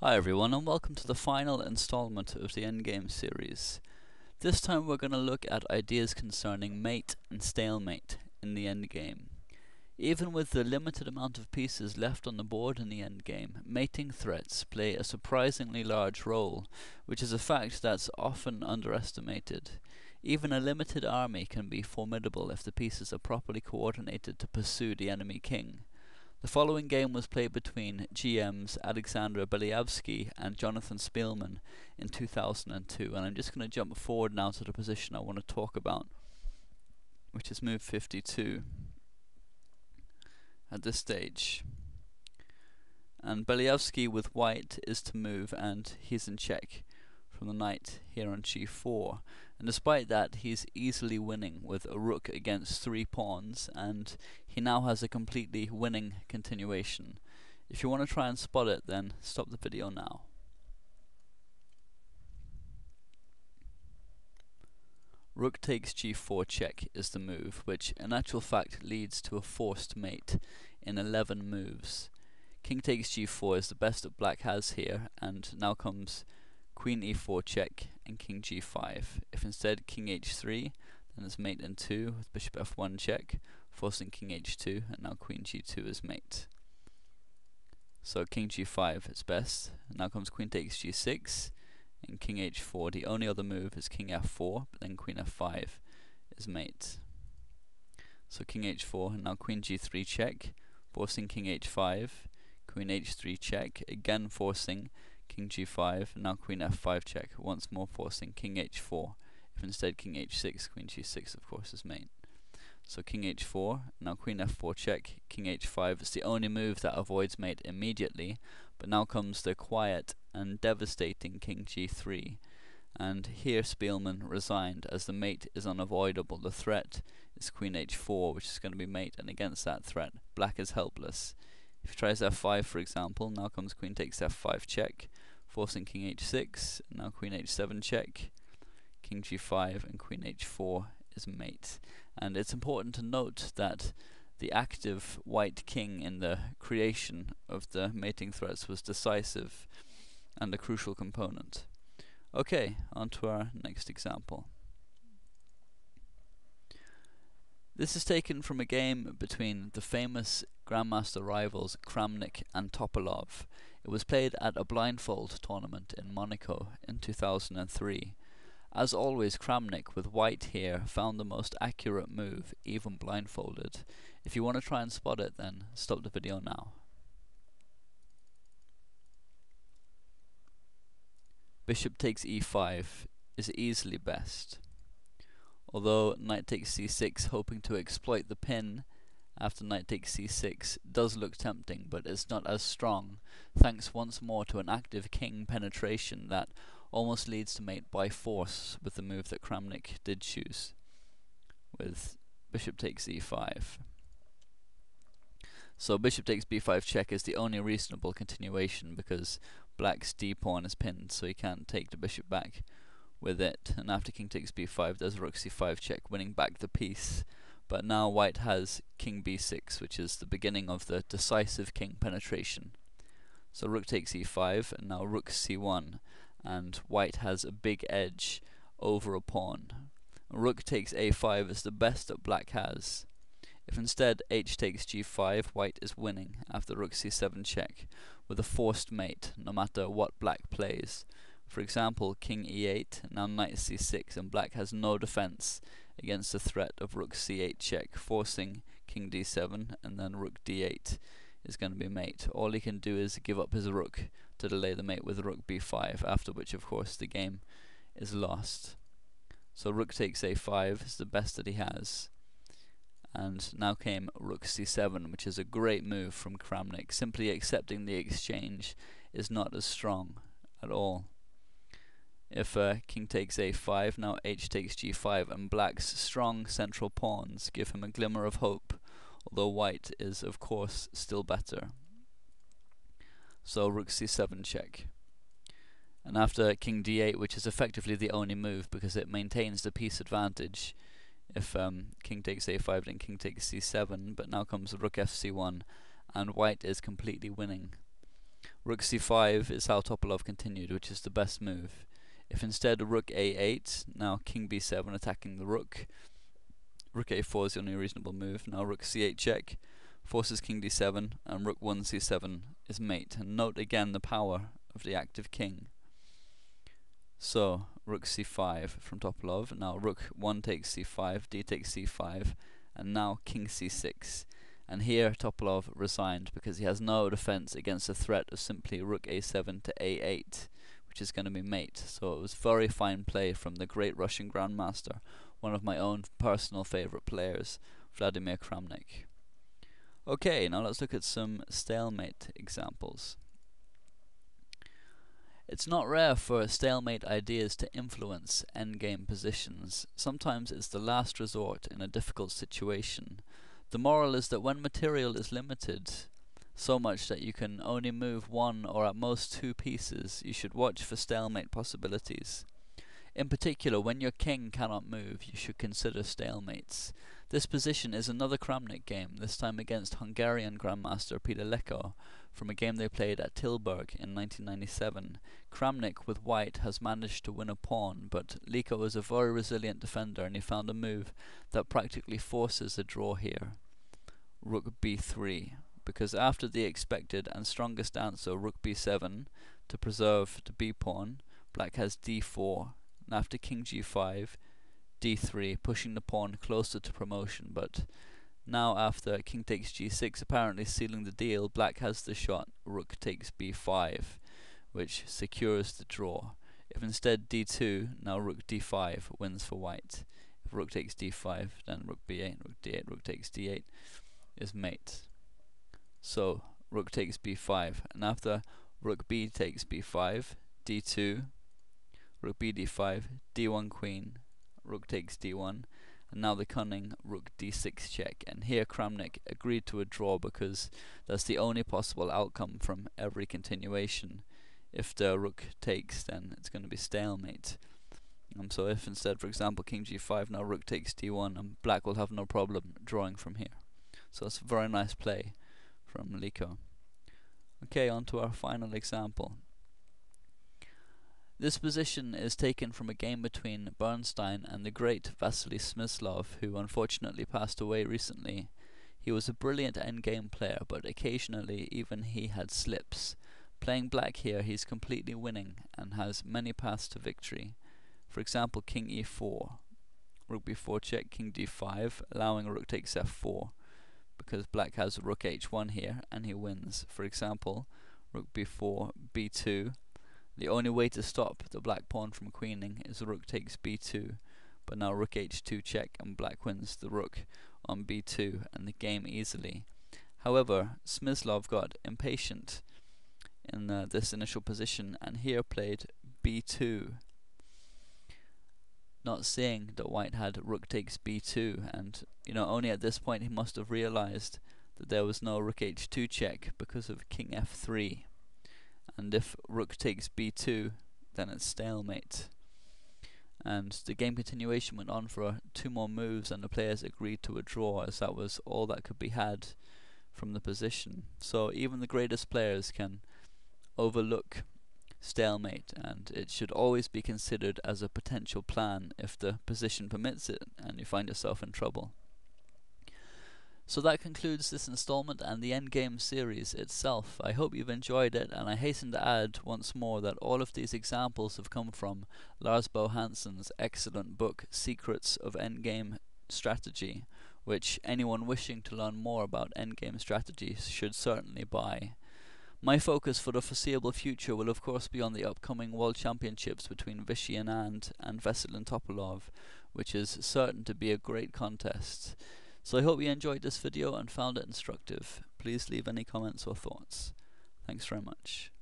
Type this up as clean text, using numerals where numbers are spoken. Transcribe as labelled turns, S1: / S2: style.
S1: Hi everyone, and welcome to the final installment of the Endgame series. This time we're going to look at ideas concerning mate and stalemate in the endgame. Even with the limited amount of pieces left on the board in the endgame, mating threats play a surprisingly large role, which is a fact that's often underestimated. Even a limited army can be formidable if the pieces are properly coordinated to pursue the enemy king. The following game was played between GMs Alexander Beliavsky and Jonathan Spielman in 2002, and I'm just going to jump forward now to the position I want to talk about, which is move 52 at this stage. And Beliavsky with white is to move, and he's in check from the knight here on g4. And despite that, he's easily winning with a rook against 3 pawns, and he now has a completely winning continuation. If you want to try and spot it, then stop the video now. Rook takes g4 check is the move, which in actual fact leads to a forced mate in 11 moves. King takes g4 is the best that black has here, and now comes queen e4 check and king g5. If instead king h3, then it's mate in 2 with bishop f1 check, forcing king h2, and now queen g2 is mate. So king g5 is best, and now comes queen takes g6 and king h4. The only other move is king f4, but then queen f5 is mate. So king h4, and now queen g3 check, forcing king h5, queen h3 check, again forcing king g5, and now queen f5 check, once more forcing king h4. If instead king h6, queen g6 of course is mate. So king h4, now queen f4 check, king h5 is the only move that avoids mate immediately, but now comes the quiet and devastating king g3. And here Spielman resigned, as the mate is unavoidable. The threat is queen h4, which is going to be mate, and against that threat, black is helpless. If he tries f5, for example, now comes queen takes f5 check, forcing king h6, and now queen h7 check, king g5, and queen h4 is mate. And it's important to note that the active white king in the creation of the mating threats was decisive and a crucial component. Okay, on to our next example. This is taken from a game between the famous Grandmaster rivals Kramnik and Topalov. It was played at a blindfold tournament in Monaco in 2003. As always, Kramnik with white here found the most accurate move, even blindfolded. If you want to try and spot it, then stop the video now. Bishop takes e5 is easily best, although knight takes c6, hoping to exploit the pin after knight takes c6, does look tempting, but it's not as strong, thanks once more to an active king penetration that almost leads to mate by force with the move that Kramnik did choose, with bishop takes e5. So bishop takes b5 check is the only reasonable continuation, because black's d-pawn is pinned, so he can't take the bishop back with it. And after king takes b5, there's rook c5 check, winning back the piece. But now white has king b6, which is the beginning of the decisive king penetration. So rook takes e5, and now rook c1, and white has a big edge over a pawn. Rook takes a5 is the best that black has. If instead h takes g5, white is winning after rook c7 check, with a forced mate, no matter what black plays. For example, king e8, now knight c6, and black has no defense against the threat of rook c8 check, forcing king d7, and then rook d8 is going to be mate. All he can do is give up his rook to delay the mate with rook b5, after which of course the game is lost. So rook takes a5 is the best that he has. And now came rook c7, which is a great move from Kramnik. Simply accepting the exchange is not as strong at all. If king takes a5, now h takes g5, and black's strong central pawns give him a glimmer of hope, although white is of course still better. So rook c7 check. And after king d8, which is effectively the only move because it maintains the piece advantage, if king takes a5, then king takes c7, but now comes rook fc1, and white is completely winning. Rook c5 is how Topalov continued, which is the best move. If instead rook a8, now king b7 attacking the rook. Rook a4 is the only reasonable move. Now rook c8 check, forces king d7, and rook 1 c7 is mate. And note again the power of the active king. So rook c5 from Topalov. Now rook 1 takes c5, d takes c5, and now king c6. And here Topalov resigned because he has no defense against the threat of simply rook a7 to a8, which is going to be mate. So it was very fine play from the great Russian grandmaster, one of my own personal favorite players, Vladimir Kramnik. Okay, now let's look at some stalemate examples. It's not rare for stalemate ideas to influence endgame positions. Sometimes it's the last resort in a difficult situation. The moral is that when material is limited, so much that you can only move one or at most two pieces, you should watch for stalemate possibilities. In particular, when your king cannot move, you should consider stalemates. This position is another Kramnik game, this time against Hungarian Grandmaster Peter Leko, from a game they played at Tilburg in 1997. Kramnik, with white, has managed to win a pawn, but Leko is a very resilient defender, and he found a move that practically forces a draw here. Rook b3, because after the expected and strongest answer, rook b7, to preserve the b-pawn, black has d4, and after king g5, d3, pushing the pawn closer to promotion, but now after king takes g6, apparently sealing the deal, black has the shot rook takes b5, which secures the draw. If instead d2, now rook d5 wins for white. If rook takes d5, then rook b8, rook d8, rook takes d8 is mate. So rook takes b5, and after rook b takes b5, d2, rook b d5, d1 queen, rook takes d1, and now the cunning rook d6 check. And here Kramnik agreed to a draw because that's the only possible outcome from every continuation. If the rook takes, then it's going to be stalemate. So if instead, for example, king g5, now rook takes d1, and black will have no problem drawing from here. So it's a very nice play from Leko. Okay, on to our final example. This position is taken from a game between Bernstein and the great Vasily Smyslov, who unfortunately passed away recently. He was a brilliant endgame player, but occasionally even he had slips. Playing black here, he's completely winning and has many paths to victory. For example, king e4, rook b4 check, king d5, allowing rook takes f4, because black has rook h1 here, and he wins. For example, rook b4, b2. The only way to stop the black pawn from queening is rook takes b2, but now rook h2 check, and black wins the rook on b2 and the game easily. However, Smyslov got impatient in this initial position, and here played b2, not seeing that white had rook takes b2, and only at this point he must have realized that there was no rook h2 check because of king f3, and if rook takes b2, then it's stalemate. And the game continuation went on for 2 more moves, and the players agreed to a draw, as that was all that could be had from the position. So even the greatest players can overlook stalemate, and it should always be considered as a potential plan if the position permits it and you find yourself in trouble. So that concludes this installment and the Endgame series itself. I hope you've enjoyed it, and I hasten to add once more that all of these examples have come from Lars Bo Hansen's excellent book Secrets of Endgame Strategy, which anyone wishing to learn more about endgame strategies should certainly buy. My focus for the foreseeable future will of course be on the upcoming World Championships between Vishy Anand and Veselin Topalov, which is certain to be a great contest. So I hope you enjoyed this video and found it instructive. Please leave any comments or thoughts. Thanks very much.